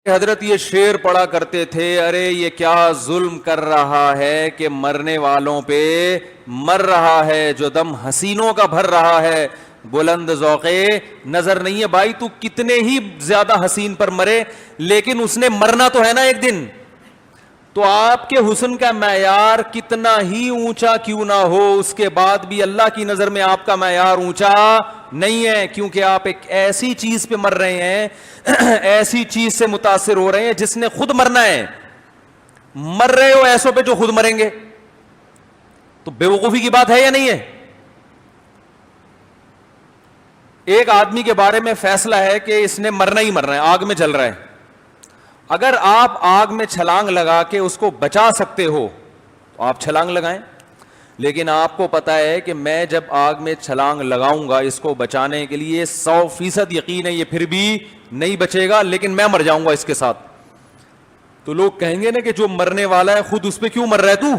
حضرت یہ شعر پڑھا کرتے تھے، ارے یہ کیا ظلم کر رہا ہے کہ مرنے والوں پہ مر رہا ہے، جو دم حسینوں کا بھر رہا ہے بلند ذوقے نظر نہیں ہے۔ بھائی تو کتنے ہی زیادہ حسین پر مرے، لیکن اس نے مرنا تو ہے نا ایک دن۔ تو آپ کے حسن کا معیار کتنا ہی اونچا کیوں نہ ہو، اس کے بعد بھی اللہ کی نظر میں آپ کا معیار اونچا نہیں ہے، کیونکہ آپ ایک ایسی چیز پہ مر رہے ہیں، ایسی چیز سے متاثر ہو رہے ہیں جس نے خود مرنا ہے۔ مر رہے ہو ایسوں پہ جو خود مریں گے، تو بے وقوفی کی بات ہے یا نہیں ہے؟ ایک آدمی کے بارے میں فیصلہ ہے کہ اس نے مرنا ہی مرنا ہے، آگ میں جل رہا ہے۔ اگر آپ آگ میں چھلانگ لگا کے اس کو بچا سکتے ہو تو آپ چھلانگ لگائیں، لیکن آپ کو پتا ہے کہ میں جب آگ میں چھلانگ لگاؤں گا اس کو بچانے کے لیے 100% یقین ہے یہ پھر بھی نہیں بچے گا، لیکن میں مر جاؤں گا اس کے ساتھ۔ تو لوگ کہیں گے نا کہ جو مرنے والا ہے خود اس پہ کیوں مر رہا ہے تو؟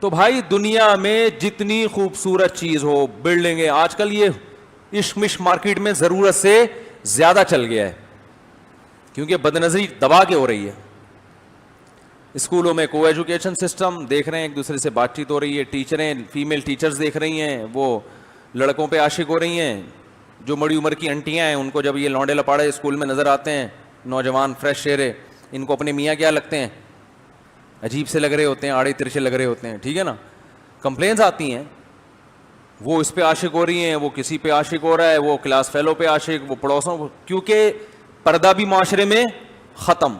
تو بھائی دنیا میں جتنی خوبصورت چیز ہو، بلڈنگیں، آج کل یہ عشق مارکیٹ میں ضرورت سے زیادہ چل گیا ہے، کیونکہ بدنظری دبا کے ہو رہی ہے۔ اسکولوں میں کو ایجوکیشن سسٹم دیکھ رہے ہیں، ایک دوسرے سے بات چیت ہو رہی ہے، ٹیچریں فیمیل ٹیچرز دیکھ رہی ہیں وہ لڑکوں پہ عاشق ہو رہی ہیں۔ جو بڑی عمر کی انٹیاں ہیں ان کو جب یہ لونڈے لپاڑے اسکول میں نظر آتے ہیں، نوجوان فریش چہرے، ان کو اپنے میاں کیا لگتے ہیں، عجیب سے لگ رہے ہوتے ہیں، آڑے ترچے لگ رہے ہوتے ہیں، ٹھیک ہے نا۔ کمپلینز آتی ہیں، وہ اس پہ عاشق ہو رہی ہیں، وہ کسی پہ عاشق ہو رہا ہے، وہ کلاس فیلو پہ عاشق، وہ پڑوسوں، کیونکہ پردہ بھی معاشرے میں ختم،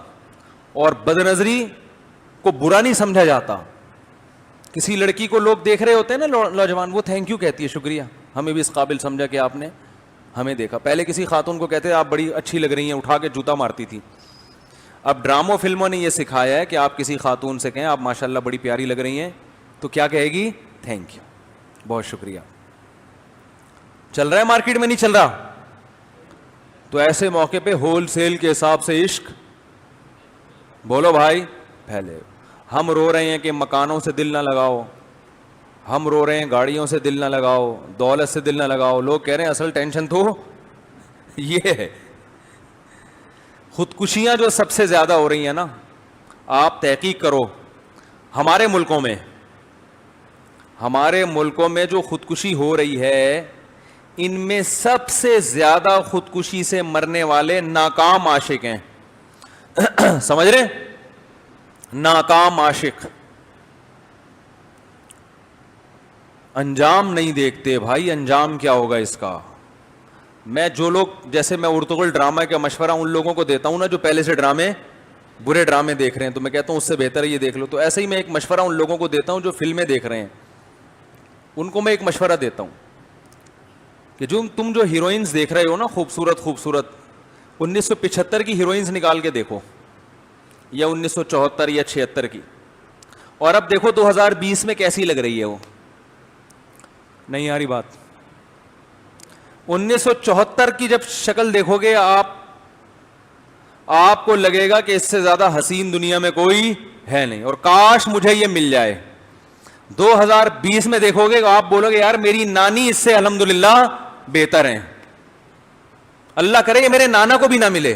اور بدنظری کو برا نہیں سمجھا جاتا۔ کسی لڑکی کو لوگ دیکھ رہے ہوتے ہیں نا نوجوان، وہ تھینک یو کہتی ہے، شکریہ، ہمیں بھی اس قابل سمجھا کہ آپ نے ہمیں دیکھا۔ پہلے کسی خاتون کو کہتے آپ بڑی اچھی لگ رہی ہیں، اٹھا کے جوتا مارتی تھی۔ اب ڈراموں فلموں نے یہ سکھایا ہے کہ آپ کسی خاتون سے کہیں آپ ماشاءاللہ بڑی پیاری لگ رہی ہیں تو کیا کہے گی؟ تھینک یو، بہت شکریہ۔ چل رہا ہے مارکیٹ میں؟ نہیں چل رہا؟ تو ایسے موقع پہ ہول سیل کے حساب سے عشق بولو بھائی پھیلے۔ ہم رو رہے ہیں کہ مکانوں سے دل نہ لگاؤ، ہم رو رہے ہیں گاڑیوں سے دل نہ لگاؤ، دولت سے دل نہ لگاؤ، لوگ کہہ رہے ہیں اصل ٹینشن تو یہ ہے۔ خودکشیاں جو سب سے زیادہ ہو رہی ہیں نا، آپ تحقیق کرو، ہمارے ملکوں میں جو خودکشی ہو رہی ہے، ان میں سب سے زیادہ خودکشی سے مرنے والے ناکام عاشق ہیں۔ سمجھ رہے؟ ناکام عاشق انجام نہیں دیکھتے بھائی، انجام کیا ہوگا اس کا۔ میں جو لوگ، جیسے میں ارطغرل ڈرامہ کا مشورہ ان لوگوں کو دیتا ہوں نا جو پہلے سے برے ڈرامے دیکھ رہے ہیں، تو میں کہتا ہوں اس سے بہتر ہے یہ دیکھ لو۔ تو ایسے ہی میں ایک مشورہ ان لوگوں کو دیتا ہوں جو فلمیں دیکھ رہے ہیں، ان کو میں ایک مشورہ دیتا ہوں کہ تم جو ہیروئنز دیکھ رہے ہو نا خوبصورت 1975 کی ہیروئنز نکال کے دیکھو، یا 1974 یا 76 کی، اور اب دیکھو 2020 میں کیسی لگ رہی ہے وہ۔ نہیں آ رہی بات؟ 1974 کی جب شکل دیکھو گے آپ کو لگے گا کہ اس سے زیادہ حسین دنیا میں کوئی ہے نہیں، اور کاش مجھے یہ مل جائے۔ 2020 میں دیکھو گے آپ بولو گے یار میری نانی اس سے الحمدللہ بہتر ہیں، اللہ کرے یہ میرے نانا کو بھی نہ ملے۔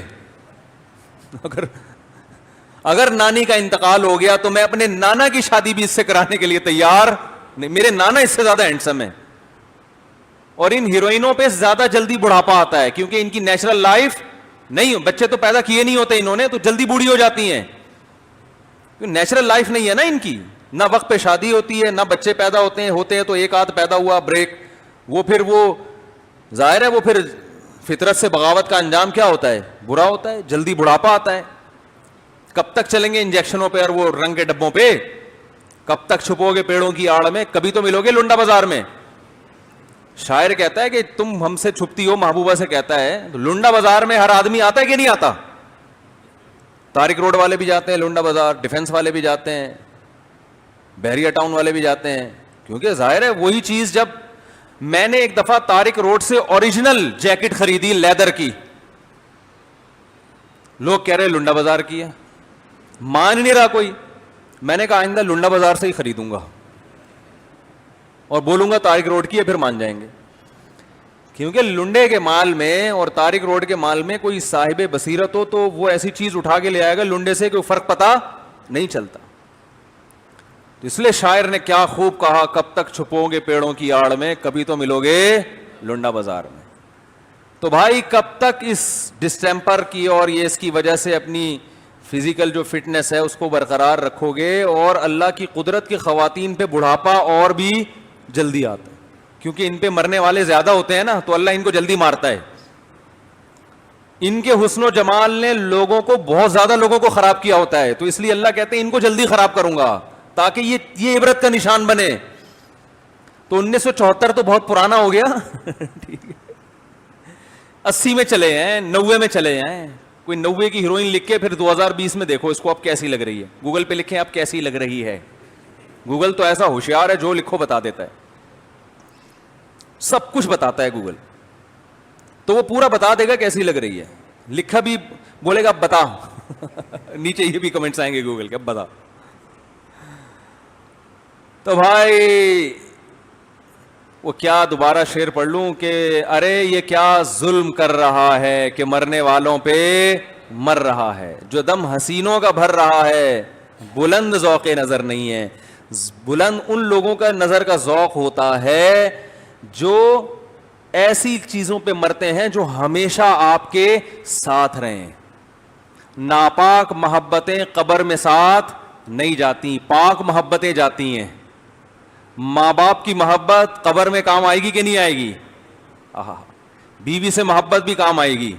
اگر نانی کا انتقال ہو گیا تو میں اپنے نانا کی شادی بھی اس سے کرانے کے لیے تیار نہیں، میرے نانا اس سے زیادہ ہینڈسم ہے۔ اور ان ہیروئنوں پہ زیادہ جلدی بڑھاپا آتا ہے کیونکہ ان کی نیچرل لائف نہیں، بچے تو پیدا کیے نہیں ہوتے انہوں نے، تو جلدی بوڑھی ہو جاتی ہیں، نیچرل لائف نہیں ہے نا ان کی، نہ وقت پہ شادی ہوتی ہے، نہ بچے پیدا ہوتے ہیں تو ایک آدھ پیدا ہوا بریک، وہ ظاہر ہے وہ پھر فطرت سے بغاوت کا انجام کیا ہوتا ہے؟ برا ہوتا ہے، جلدی بڑھاپا آتا ہے۔ کب تک چلیں گے انجیکشنوں پہ اور وہ رنگ کے ڈبوں پہ؟ کب تک چھپو گے پیڑوں کی آڑ میں؟ کبھی تو ملو گے لنڈا بازار میں۔ شاعر کہتا ہے کہ تم ہم سے چھپتی ہو، محبوبہ سے کہتا ہے لنڈا بازار میں ہر آدمی آتا ہے کہ نہیں آتا؟ طارق روڈ والے بھی جاتے ہیں لنڈا بازار، ڈیفنس والے بھی جاتے ہیں، بحریہ ٹاؤن والے بھی جاتے ہیں، کیونکہ ظاہر ہے وہی چیز۔ جب میں نے ایک دفعہ طارق روڈ سے اوریجنل جیکٹ خریدی لیدر کی، لوگ کہہ رہے لنڈا بازار کی ہے، مان نہیں رہا کوئی۔ میں نے کہا آئندہ لنڈا بازار سے ہی خریدوں گا اور بولوں گا طارق روڈ کی ہے، پھر مان جائیں گے۔ کیونکہ لنڈے کے مال میں اور طارق روڈ کے مال میں کوئی صاحب بصیرت ہو تو وہ ایسی چیز اٹھا کے لے آئے گا لنڈے سے کہ فرق پتا نہیں چلتا. تو اس لیے شاعر نے کیا خوب کہا, کب تک چھپو گے پیڑوں کی آڑ میں, کبھی تو ملو گے لنڈا بازار میں. تو بھائی کب تک اس ڈسٹیمپر کی اور یہ اس کی وجہ سے اپنی فزیکل جو فٹنس ہے اس کو برقرار رکھو گے, اور اللہ کی قدرت کی خواتین پہ بڑھاپا اور بھی جلدی آتا ہے, کیونکہ ان پہ مرنے والے زیادہ ہوتے ہیں نا, تو اللہ ان کو جلدی مارتا ہے. ان کے حسن و جمال نے لوگوں کو, بہت زیادہ لوگوں کو خراب کیا ہوتا ہے, تو اس لیے اللہ کہتے ہیں ان کو جلدی خراب کروں گا تاکہ یہ عبرت کا نشان بنے. تو 1974 تو بہت پرانا ہو گیا, ٹھیک ہے, 80 میں چلے ہیں, 90 میں چلے ہیں. کوئی 90 کی ہیروئن لکھ کے پھر 2020 میں دیکھو اس کو اب کیسی لگ رہی ہے. گوگل پہ لکھیں اب کیسی لگ رہی ہے. گوگل تو ایسا ہوشیار ہے, جو لکھو بتا دیتا ہے, سب کچھ بتاتا ہے گوگل. تو وہ پورا بتا دے گا کیسی لگ رہی ہے, لکھا بھی بولے گا اب بتا. نیچے یہ بھی کمنٹس آئیں گے گوگل کے, اب بتا. تو بھائی وہ کیا دوبارہ شعر پڑھ لوں کہ ارے یہ کیا ظلم کر رہا ہے کہ مرنے والوں پہ مر رہا ہے, جو دم حسینوں کا بھر رہا ہے بلند ذوق نظر نہیں ہے. بلند ان لوگوں کا نظر کا ذوق ہوتا ہے جو ایسی چیزوں پہ مرتے ہیں جو ہمیشہ آپ کے ساتھ رہیں. ناپاک محبتیں قبر میں ساتھ نہیں جاتی, پاک محبتیں جاتی ہیں. ماں باپ کی محبت قبر میں کام آئے گی کہ نہیں آئے گی؟ بیوی سے محبت بھی کام آئے گی,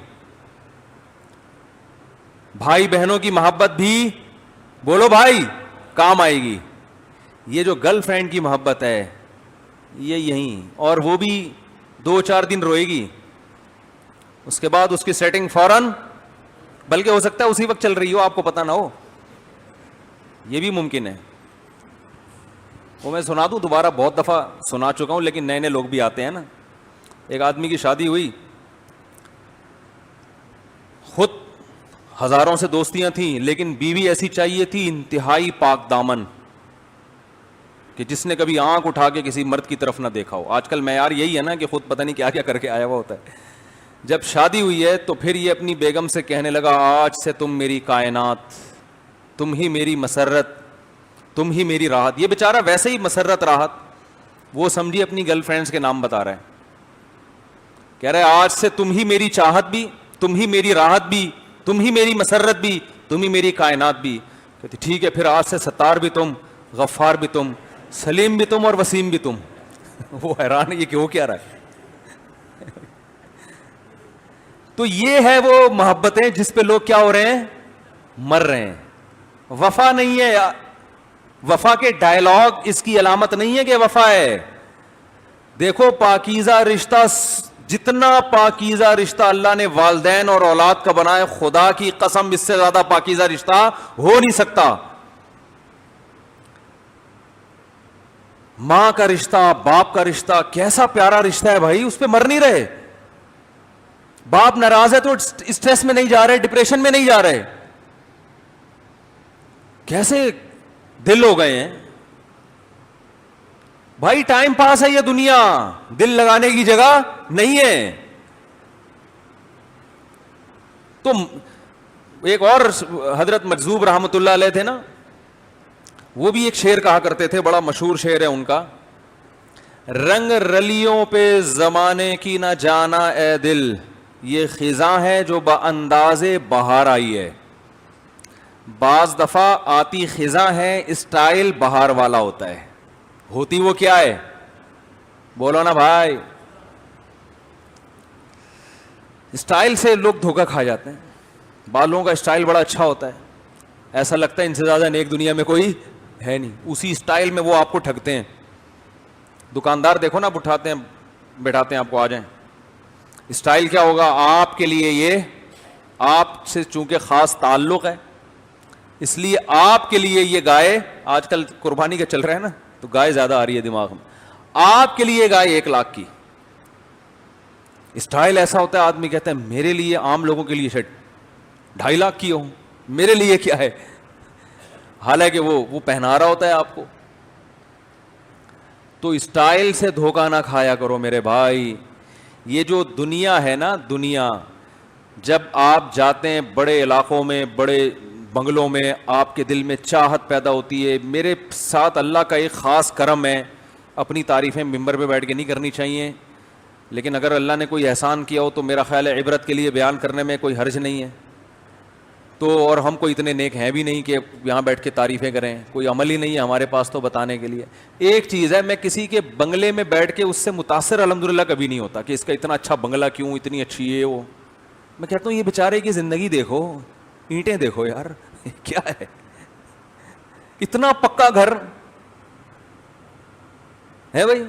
بھائی بہنوں کی محبت بھی, بولو بھائی, کام آئے گی. یہ جو گرل فرینڈ کی محبت ہے یہ یہیں, اور وہ بھی 2-4 دن روئے گی, اس کے بعد اس کی سیٹنگ فوراً, بلکہ ہو سکتا ہے اسی وقت چل رہی ہو, آپ کو پتہ نہ ہو, یہ بھی ممکن ہے. وہ میں سنا دوں, دوبارہ بہت دفعہ سنا چکا ہوں, لیکن نئے نئے لوگ بھی آتے ہیں نا. ایک آدمی کی شادی ہوئی, خود ہزاروں سے دوستیاں تھیں, لیکن بیوی ایسی چاہیے تھی انتہائی پاک دامن, کہ جس نے کبھی آنکھ اٹھا کے کسی مرد کی طرف نہ دیکھا ہو. آج کل معیار یہی ہے نا کہ خود پتہ نہیں کیا کیا کر کے آیا ہوا ہوتا ہے. جب شادی ہوئی ہے تو پھر یہ اپنی بیگم سے کہنے لگا, آج سے تم میری کائنات, تم ہی میری مسرت, تم ہی میری راحت. یہ بیچارہ ویسے ہی مسرت راحت, وہ سمجھی اپنی گرل فرینڈز کے نام بتا رہا ہے, کہہ رہا ہے آج سے تم ہی میری چاہت بھی, تم ہی میری راحت بھی, تم ہی میری مسرت بھی, تم ہی میری کائنات بھی. کہتی ٹھیک ہے, پھر آج سے ستار بھی تم, غفار بھی تم, سلیم بھی تم, اور وسیم بھی تم. وہ حیران ہے یہ کہ ہو کیا رہا ہے. تو یہ ہے وہ محبتیں جس پہ لوگ کیا ہو رہے ہیں, مر رہے ہیں. وفا نہیں ہے, وفا کے ڈائلاگ اس کی علامت نہیں ہے کہ وفا ہے. دیکھو پاکیزہ رشتہ, جتنا پاکیزہ رشتہ اللہ نے والدین اور اولاد کا بنایا, خدا کی قسم اس سے زیادہ پاکیزہ رشتہ ہو نہیں سکتا. ماں کا رشتہ, باپ کا رشتہ, کیسا پیارا رشتہ ہے بھائی, اس پہ مر نہیں رہے. باپ ناراض ہے تو اسٹریس میں نہیں جا رہے, ڈپریشن میں نہیں جا رہے. کیسے دل ہو گئے ہیں بھائی. ٹائم پاس ہے یہ دنیا, دل لگانے کی جگہ نہیں ہے. تو ایک اور حضرت مجذوب رحمۃ اللہ علیہ تھے نا, وہ بھی ایک شعر کہا کرتے تھے, بڑا مشہور شعر ہے ان کا, رنگ رلیوں پہ زمانے کی نہ جانا اے دل, یہ خزاں ہے جو بانداز بہار آئی ہے. بعض دفعہ آتی خزاں ہے, اسٹائل بہار والا ہوتا ہے. ہوتی وہ کیا ہے, بولو نا بھائی. اسٹائل سے لوگ دھوکہ کھا جاتے ہیں. بالوں کا اسٹائل بڑا اچھا ہوتا ہے, ایسا لگتا ہے ان سے زیادہ نیک دنیا میں کوئی ہے نہیں. اسی اسٹائل میں وہ آپ کو ٹھگتے ہیں. دکاندار دیکھو نا, اٹھاتے ہیں بیٹھاتے ہیں آپ کو, آ جائیں. اسٹائل کیا ہوگا آپ کے لیے, یہ آپ سے چونکہ خاص تعلق ہے اس لیے آپ کے لیے یہ گائے, آج کل قربانی کا چل رہا ہے نا تو گائے زیادہ آ رہی ہے دماغ میں, آپ کے لیے گائے 1 لاکھ کی. اسٹائل ایسا ہوتا ہے, آدمی کہتا ہے میرے لیے, عام لوگوں کے لیے شرٹ 2.5 لاکھ کی ہو, میرے لیے کیا ہے, حالانکہ وہ پہنا رہا ہوتا ہے آپ کو. تو اسٹائل سے دھوکہ نہ کھایا کرو میرے بھائی. یہ جو دنیا ہے نا, دنیا جب آپ جاتے ہیں بڑے علاقوں میں, بڑے بنگلوں میں, آپ کے دل میں چاہت پیدا ہوتی ہے. میرے ساتھ اللہ کا ایک خاص کرم ہے, اپنی تعریفیں ممبر پہ بیٹھ کے نہیں کرنی چاہیے, لیکن اگر اللہ نے کوئی احسان کیا ہو تو میرا خیال ہے عبرت کے لیے بیان کرنے میں کوئی حرج نہیں ہے. تو اور ہم کوئی اتنے نیک ہیں بھی نہیں کہ یہاں بیٹھ کے تعریفیں کریں, کوئی عمل ہی نہیں ہے ہمارے پاس تو بتانے کے لیے. ایک چیز ہے, میں کسی کے بنگلے میں بیٹھ کے اس سے متاثر الحمدللہ کبھی نہیں ہوتا کہ اس کا اتنا اچھا بنگلہ کیوں, اتنی اچھی ہے وہ. میں کہتا ہوں یہ بیچارے کی زندگی دیکھو, اینٹیں دیکھو یار, کیا ہے, اتنا پکا گھر ہے بھائی,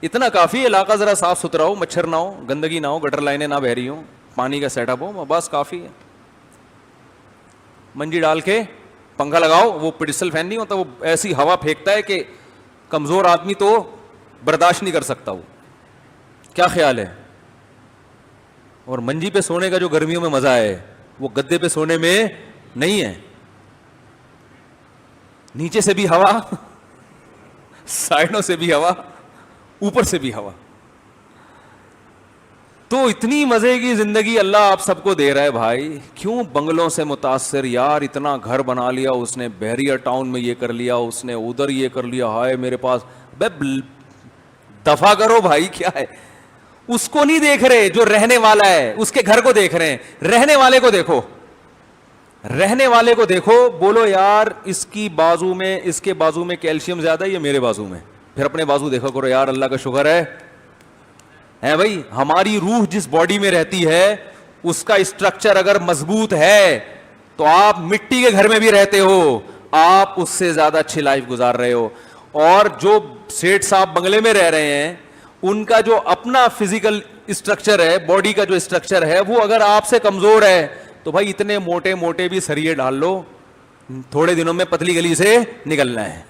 اتنا کافی. علاقہ ذرا صاف ستھرا ہو, مچھر نہ ہو, گندگی نہ ہو, گٹر لائنیں نہ بہ رہی ہوں, پانی کا سیٹ اپ ہو, بس کافی ہے. منجی ڈال کے پنکھا لگاؤ, وہ پڈسل فین نہیں ہوتا, وہ ایسی ہوا پھینکتا ہے کہ کمزور آدمی تو برداشت نہیں کر سکتا. وہ کیا خیال ہے؟ اور منجی پہ سونے کا جو گرمیوں میں مزہ ہے وہ گدے پہ سونے میں نہیں ہے. نیچے سے بھی ہوا, سائڈوں سے بھی ہوا, اوپر سے بھی ہوا. تو اتنی مزے کی زندگی اللہ آپ سب کو دے رہا ہے بھائی. کیوں بنگلوں سے متاثر یار؟ اتنا گھر بنا لیا اس نے, بحریہ ٹاؤن میں یہ کر لیا اس نے, ادھر یہ کر لیا, ہائے میرے پاس. دفع کرو بھائی, کیا ہے؟ اس کو نہیں دیکھ رہے جو رہنے والا ہے, اس کے گھر کو دیکھ رہے ہیں. رہنے والے کو دیکھو, رہنے والے کو دیکھو, بولو یار اس کی بازو میں, اس کے بازو میں کیلشیم زیادہ ہے یا میرے بازو میں؟ پھر اپنے بازو دیکھو کرو, یار اللہ کا شکر ہے بھائی. ہماری روح جس باڈی میں رہتی ہے اس کا اسٹرکچر اگر مضبوط ہے تو آپ مٹی کے گھر میں بھی رہتے ہو, آپ اس سے زیادہ اچھی لائف گزار رہے ہو. اور جو سیٹھ صاحب بنگلے میں رہ رہے ہیں ان کا جو اپنا فزیکل اسٹرکچر ہے, باڈی کا جو اسٹرکچر ہے, وہ اگر آپ سے کمزور ہے تو بھائی اتنے موٹے موٹے بھی سریے ڈال لو, تھوڑے دنوں میں پتلی گلی سے نکلنا ہے.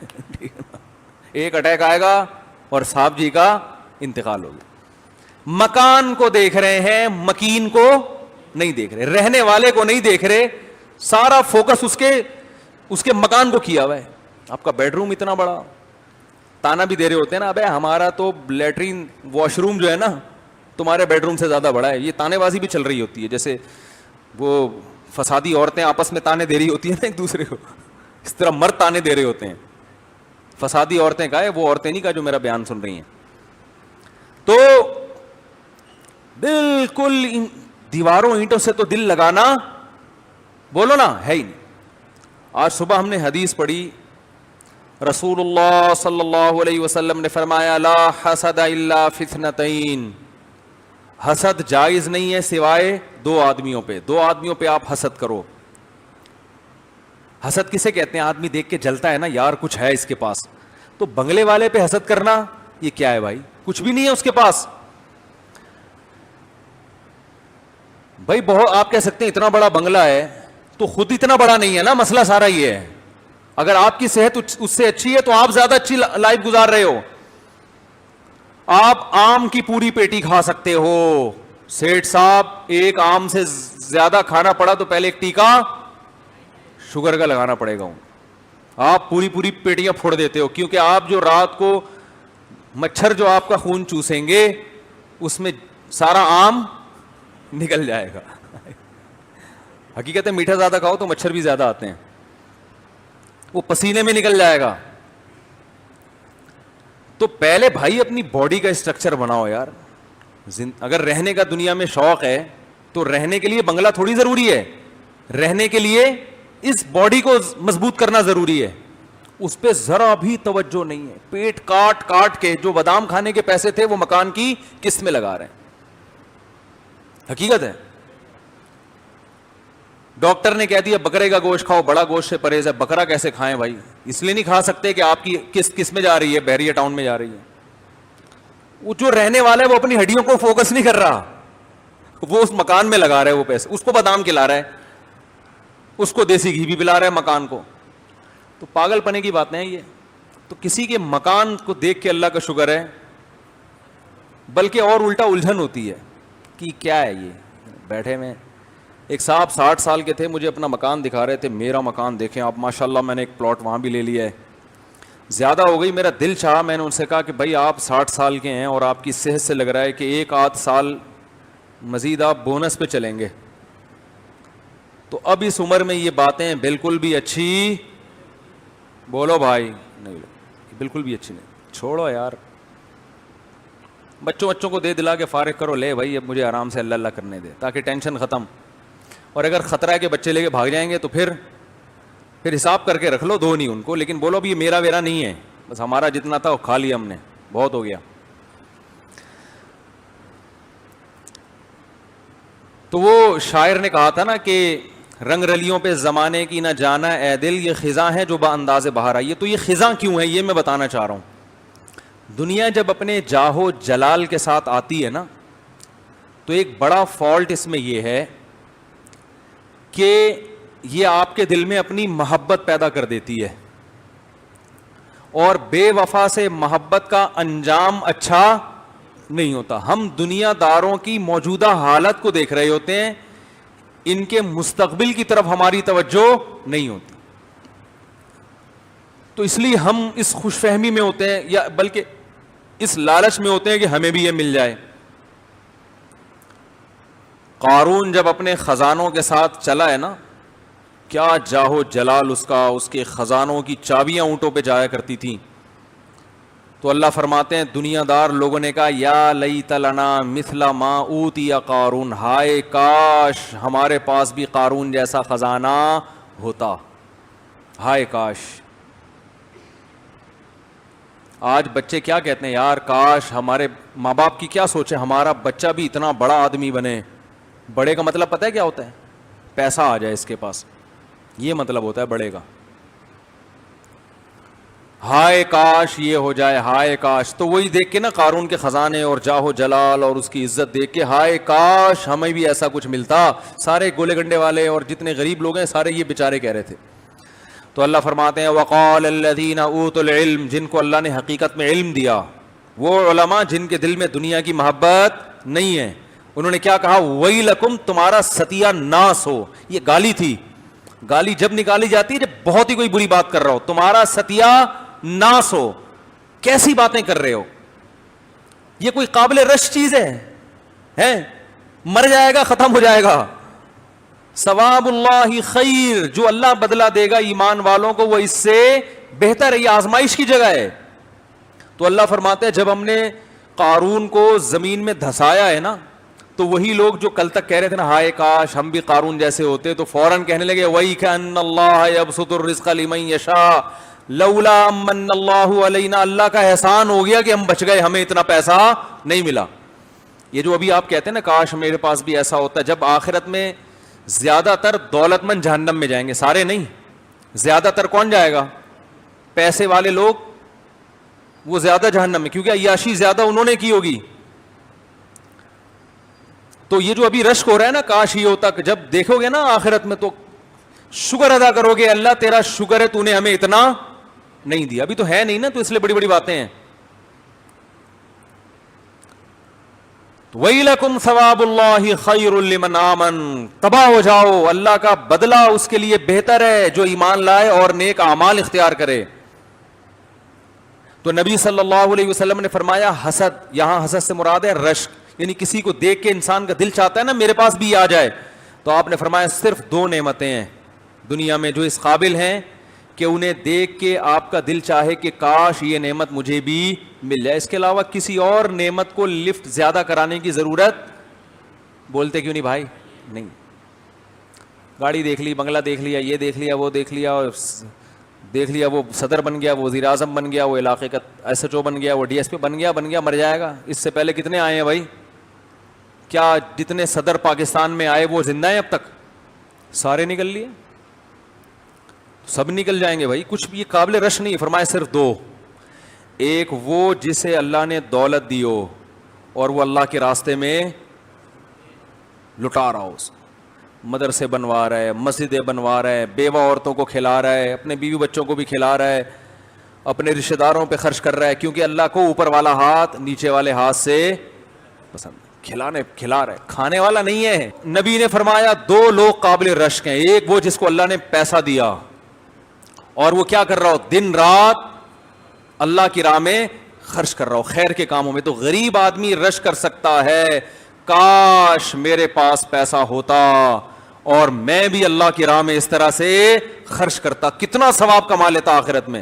ایک اٹیک آئے گا اور صاحب جی کا انتقال ہوگا. مکان کو دیکھ رہے ہیں, مکین کو نہیں دیکھ رہے, رہنے والے کو نہیں دیکھ رہے. سارا فوکس اس کے مکان کو کیا ہوا ہے. آپ کا بیڈ روم اتنا بڑا, تانا بھی دے رہے ہوتے ہیں نا, ابے ہمارا تو لیٹرین واش روم جو ہے نا تمہارے بیڈ روم سے زیادہ بڑا ہے. یہ تانے بازی بھی چل رہی ہوتی ہے, جیسے وہ فسادی عورتیں آپس میں تانے دے رہی ہوتی ہیں نا ایک دوسرے کو, اس طرح مرد تانے دے رہے ہوتے ہیں. فسادی عورتیں کا ہے, وہ عورتیں نہیں کا جو میرا بیان سن رہی ہیں. تو بالکل دیواروں اینٹوں سے تو دل لگانا بولو نا ہے ہی نہیں. آج صبح ہم نے حدیث پڑھی, رسول اللہ صلی اللہ علیہ وسلم نے فرمایا لا حسد الا فی اثنتین, حسد جائز نہیں ہے سوائے دو آدمیوں پہ. دو آدمیوں پہ آپ حسد کرو. حسد کسے کہتے ہیں؟ آدمی دیکھ کے جلتا ہے نا, یار کچھ ہے اس کے پاس. تو بنگلے والے پہ حسد کرنا یہ کیا ہے بھائی؟ کچھ بھی نہیں ہے اس کے پاس بھائی. بہت آپ کہہ سکتے ہیں اتنا بڑا بنگلہ ہے تو خود اتنا بڑا نہیں ہے نا, مسئلہ سارا یہ ہے. اگر آپ کی صحت اس سے اچھی ہے تو آپ زیادہ اچھی لائف گزار رہے ہو. آپ آم کی پوری پیٹی کھا سکتے ہو. سیٹھ صاحب ایک آم سے زیادہ کھانا پڑا تو پہلے ایک ٹیکا شوگر کا لگانا پڑے گا. آپ پوری پوری پیٹیاں پھوڑ دیتے ہو, کیونکہ آپ جو رات کو مچھر جو آپ کا خون چوسیں گے اس میں سارا آم نکل جائے گا. حقیقت ہے میٹھا زیادہ کھاؤ تو مچھر بھی زیادہ آتے ہیں, وہ پسینے میں نکل جائے گا. تو پہلے بھائی اپنی باڈی کا اسٹرکچر بناؤ یار. اگر رہنے کا دنیا میں شوق ہے تو رہنے کے لیے بنگلہ تھوڑی ضروری ہے, رہنے کے لیے اس باڈی کو مضبوط کرنا ضروری ہے. اس پہ ذرا بھی توجہ نہیں ہے. پیٹ کاٹ کاٹ کے جو بادام کھانے کے پیسے تھے وہ مکان کی قسط میں لگا رہے ہیں. حقیقت ہے. ڈاکٹر نے کہہ دیا بکرے کا گوشت کھاؤ, بڑا گوشت سے پرہیز ہے. بکرا کیسے کھائیں بھائی؟ اس لیے نہیں کھا سکتے کہ آپ کی کس میں جا رہی ہے, بحریہ ٹاؤن میں جا رہی ہے. وہ جو رہنے والا ہے وہ اپنی ہڈیوں کو فوکس نہیں کر رہا, وہ اس مکان میں لگا رہا ہے وہ پیسے. اس کو بادام کھلا رہا ہے, اس کو دیسی گھی بھی پلا رہا ہے مکان کو. تو پاگل پنے کی بات نہیں یہ. تو کسی کے مکان کو دیکھ کے اللہ کا شکر ہے, بلکہ اور الٹا الجھن ہوتی ہے کہ کیا ہے یہ بیٹھے میں. ایک صاحب 60 سال کے تھے, مجھے اپنا مکان دکھا رہے تھے. میرا مکان دیکھیں آپ ماشاءاللہ, میں نے ایک پلاٹ وہاں بھی لے لیا ہے. زیادہ ہو گئی. میرا دل چاہا, میں نے ان سے کہا کہ بھائی آپ 60 سال کے ہیں اور آپ کی صحت سے لگ رہا ہے کہ ایک آدھ سال مزید آپ بونس پہ چلیں گے, تو اب اس عمر میں یہ باتیں بالکل بھی اچھی, بولو بھائی, نہیں بالکل بھی اچھی نہیں. چھوڑو یار, بچوں کو دے دلا کے فارغ کرو, لے بھائی اب مجھے آرام سے اللہ اللہ کرنے دے تاکہ ٹینشن ختم. اور اگر خطرہ ہے کہ بچے لے کے بھاگ جائیں گے تو پھر حساب کر کے رکھ لو, دو نہیں ان کو, لیکن بولو بھی یہ میرا ویرا نہیں ہے, بس ہمارا جتنا تھا وہ کھا لیا ہم نے, بہت ہو گیا. تو وہ شاعر نے کہا تھا نا کہ رنگ رلیوں پہ زمانے کی نہ جانا اے دل, یہ خزاں ہے جو با انداز بہار آئی ہے. تو یہ خزاں کیوں ہے یہ میں بتانا چاہ رہا ہوں. دنیا جب اپنے جاہو جلال کے ساتھ آتی ہے نا, تو ایک بڑا فالٹ اس میں یہ ہے کہ یہ آپ کے دل میں اپنی محبت پیدا کر دیتی ہے, اور بے وفا سے محبت کا انجام اچھا نہیں ہوتا. ہم دنیا داروں کی موجودہ حالت کو دیکھ رہے ہوتے ہیں, ان کے مستقبل کی طرف ہماری توجہ نہیں ہوتی. تو اس لیے ہم اس خوش فہمی میں ہوتے ہیں, یا بلکہ اس لالچ میں ہوتے ہیں کہ ہمیں بھی یہ مل جائے. قارون جب اپنے خزانوں کے ساتھ چلا ہے نا, کیا جاہو جلال اس کا, اس کے خزانوں کی چابیاں اونٹوں پہ جایا کرتی تھیں. تو اللہ فرماتے ہیں دنیا دار لوگوں نے کہا یا لیت لنا مثل ما اوتی قارون, ہائے کاش ہمارے پاس بھی قارون جیسا خزانہ ہوتا, ہائے کاش. آج بچے کیا کہتے ہیں, یار کاش ہمارے ماں باپ کی کیا سوچے, ہمارا بچہ بھی اتنا بڑا آدمی بنے. بڑے کا مطلب پتہ ہے کیا ہوتا ہے, پیسہ آ جائے اس کے پاس, یہ مطلب ہوتا ہے بڑے کا. ہائے کاش یہ ہو جائے, ہائے کاش. تو وہی دیکھ کے نا قارون کے خزانے اور جاہو جلال اور اس کی عزت دیکھ کے ہائے کاش ہمیں بھی ایسا کچھ ملتا. سارے گولے گنڈے والے اور جتنے غریب لوگ ہیں سارے یہ بیچارے کہہ رہے تھے. تو اللہ فرماتے ہیں وقال الذین اوتوا العلم, جن کو اللہ نے حقیقت میں علم دیا, وہ علماء جن کے دل میں دنیا کی محبت نہیں ہے, انہوں نے کیا کہا, ویلکم تمہارا ستیہ ناس ہو. یہ گالی تھی, گالی جب نکالی جاتی ہے جب بہت ہی کوئی بری بات کر رہا ہو. تمہارا ستیہ ناس ہو, کیسی باتیں کر رہے ہو, یہ کوئی قابل رش چیز ہے؟ مر جائے گا, ختم ہو جائے گا. ثواب اللہ خیر, جو اللہ بدلہ دے گا ایمان والوں کو وہ اس سے بہتر ہے, یہ آزمائش کی جگہ ہے. تو اللہ فرماتے ہیں جب ہم نے قارون کو زمین میں دھسایا ہے نا, تو وہی لوگ جو کل تک کہہ رہے تھے نا ہائے کاش ہم بھی قارون جیسے ہوتے, تو فوراً کہنے لگے وَيْكَأَنَّ اللَّهَ يَبْسُطُ الرِّزْقَ لِمَن يَشَاءُ لَوْلَا أَمَّنَّ اللَّهُ عَلَيْنَا, اللہ کا احسان ہو گیا کہ ہم بچ گئے, ہمیں اتنا پیسہ نہیں ملا. یہ جو ابھی آپ کہتے ہیں نا کاش میرے پاس بھی ایسا ہوتا, جب آخرت میں زیادہ تر دولت مند جہنم میں جائیں گے, سارے نہیں, زیادہ تر کون جائے گا, پیسے والے لوگ, وہ زیادہ جہنم میں, کیونکہ عیاشی زیادہ انہوں نے کی ہوگی. تو یہ جو ابھی رشک ہو رہا ہے نا کاش یہ ہوتا, جب دیکھو گے نا آخرت میں تو شکر ادا کرو گے, اللہ تیرا شکر ہے تو نے ہمیں اتنا نہیں دیا. ابھی تو ہے نہیں نا, تو اس لیے بڑی بڑی باتیں ہیں. وَيْلَكُمْ ثَوَابُ اللَّهِ خَيْرٌ لِمَنْ آمَنَ, تباہ ہو جاؤ, اللہ کا بدلہ اس کے لیے بہتر ہے جو ایمان لائے اور نیک اعمال اختیار کرے. تو نبی صلی اللہ علیہ وسلم نے فرمایا حسد, یہاں حسد سے مراد ہے رشک, یعنی کسی کو دیکھ کے انسان کا دل چاہتا ہے نا میرے پاس بھی آ جائے. تو آپ نے فرمایا صرف دو نعمتیں ہیں دنیا میں جو اس قابل ہیں کہ انہیں دیکھ کے آپ کا دل چاہے کہ کاش یہ نعمت مجھے بھی مل جائے. اس کے علاوہ کسی اور نعمت کو لفٹ زیادہ کرانے کی ضرورت, بولتے کیوں نہیں بھائی, نہیں. گاڑی دیکھ لی, بنگلہ دیکھ لیا, یہ دیکھ لیا, وہ دیکھ لیا, دیکھ لیا وہ صدر بن گیا, وہ وزیر اعظم بن گیا, وہ علاقے کا ایس ایچ او بن گیا, وہ ڈی ایس پی بن گیا, مر جائے گا. اس سے پہلے کتنے آئے ہیں بھائی, کیا جتنے صدر پاکستان میں آئے وہ زندہ ہیں اب تک, سارے نکل لیے, سب نکل جائیں گے بھائی. کچھ بھی یہ قابل رش نہیں. فرمایا صرف دو, ایک وہ جسے اللہ نے دولت دی ہو اور وہ اللہ کے راستے میں لٹا رہا ہو, مدرسے بنوا رہا ہے, مسجدیں بنوا رہا ہے, بیوہ عورتوں کو کھلا رہا ہے, اپنے بیوی بچوں کو بھی کھلا رہا ہے, اپنے رشتہ داروں پہ خرچ کر رہا ہے, کیونکہ اللہ کو اوپر والا ہاتھ نیچے والے ہاتھ سے پسند. کھلا رہا ہے, کھانے والا نہیں ہے. نبی نے فرمایا دو لوگ قابل رشک ہیں, ایک وہ جس کو اللہ نے پیسہ دیا اور وہ کیا کر رہا ہو, دن رات اللہ کی راہ میں خرچ کر رہا ہو خیر کے کاموں میں. تو غریب آدمی رش کر سکتا ہے کاش میرے پاس پیسہ ہوتا اور میں بھی اللہ کی راہ میں اس طرح سے خرچ کرتا, کتنا ثواب کما لیتا آخرت میں.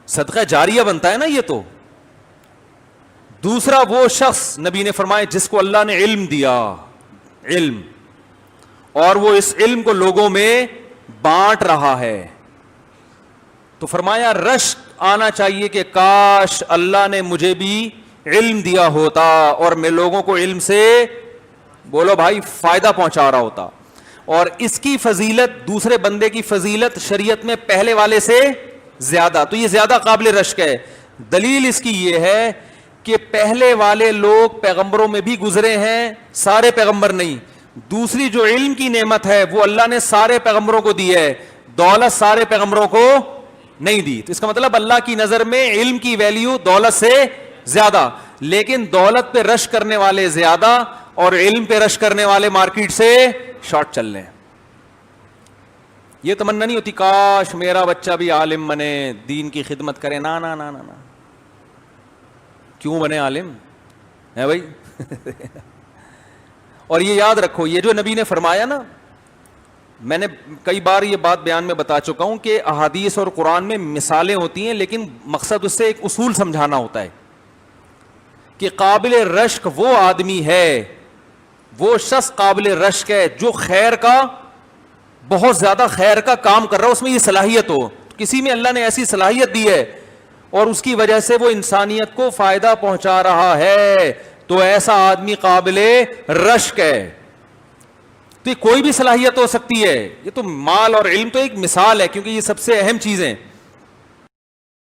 صدقہ جاریہ بنتا ہے نا یہ. تو دوسرا وہ شخص نبی نے فرمایا جس کو اللہ نے علم دیا, علم, اور وہ اس علم کو لوگوں میں بانٹ رہا ہے. تو فرمایا رشک آنا چاہیے کہ کاش اللہ نے مجھے بھی علم دیا ہوتا اور میں لوگوں کو علم سے, بولو بھائی, فائدہ پہنچا رہا ہوتا. اور اس کی فضیلت دوسرے بندے کی فضیلت شریعت میں پہلے والے سے زیادہ, تو یہ زیادہ قابل رشک ہے. دلیل اس کی یہ ہے کہ پہلے والے لوگ پیغمبروں میں بھی گزرے ہیں, سارے پیغمبر نہیں. دوسری جو علم کی نعمت ہے وہ اللہ نے سارے پیغمبروں کو دی ہے, دولت سارے پیغمبروں کو نہیں دی. تو اس کا مطلب اللہ کی نظر میں علم کی ویلیو دولت سے زیادہ, لیکن دولت پہ رش کرنے والے زیادہ اور علم پہ رش کرنے والے مارکیٹ سے شارٹ چل رہے ہیں. یہ تمنا نہیں ہوتی کاش میرا بچہ بھی عالم بنے, دین کی خدمت کرے. نا نا نا نا نا, کیوں بنے عالم ہے بھائی. اور یہ یاد رکھو, یہ جو نبی نے فرمایا نا, میں نے کئی بار یہ بات بیان میں بتا چکا ہوں کہ احادیث اور قرآن میں مثالیں ہوتی ہیں, لیکن مقصد اس سے ایک اصول سمجھانا ہوتا ہے کہ قابل رشک وہ آدمی ہے, وہ شخص قابل رشک ہے جو خیر کا, بہت زیادہ خیر کا کام کر رہا ہو, اس میں یہ صلاحیت ہو. کسی میں اللہ نے ایسی صلاحیت دی ہے اور اس کی وجہ سے وہ انسانیت کو فائدہ پہنچا رہا ہے, تو ایسا آدمی قابل رشک ہے. تو یہ کوئی بھی صلاحیت ہو سکتی ہے, یہ تو مال اور علم تو ایک مثال ہے کیونکہ یہ سب سے اہم چیزیں.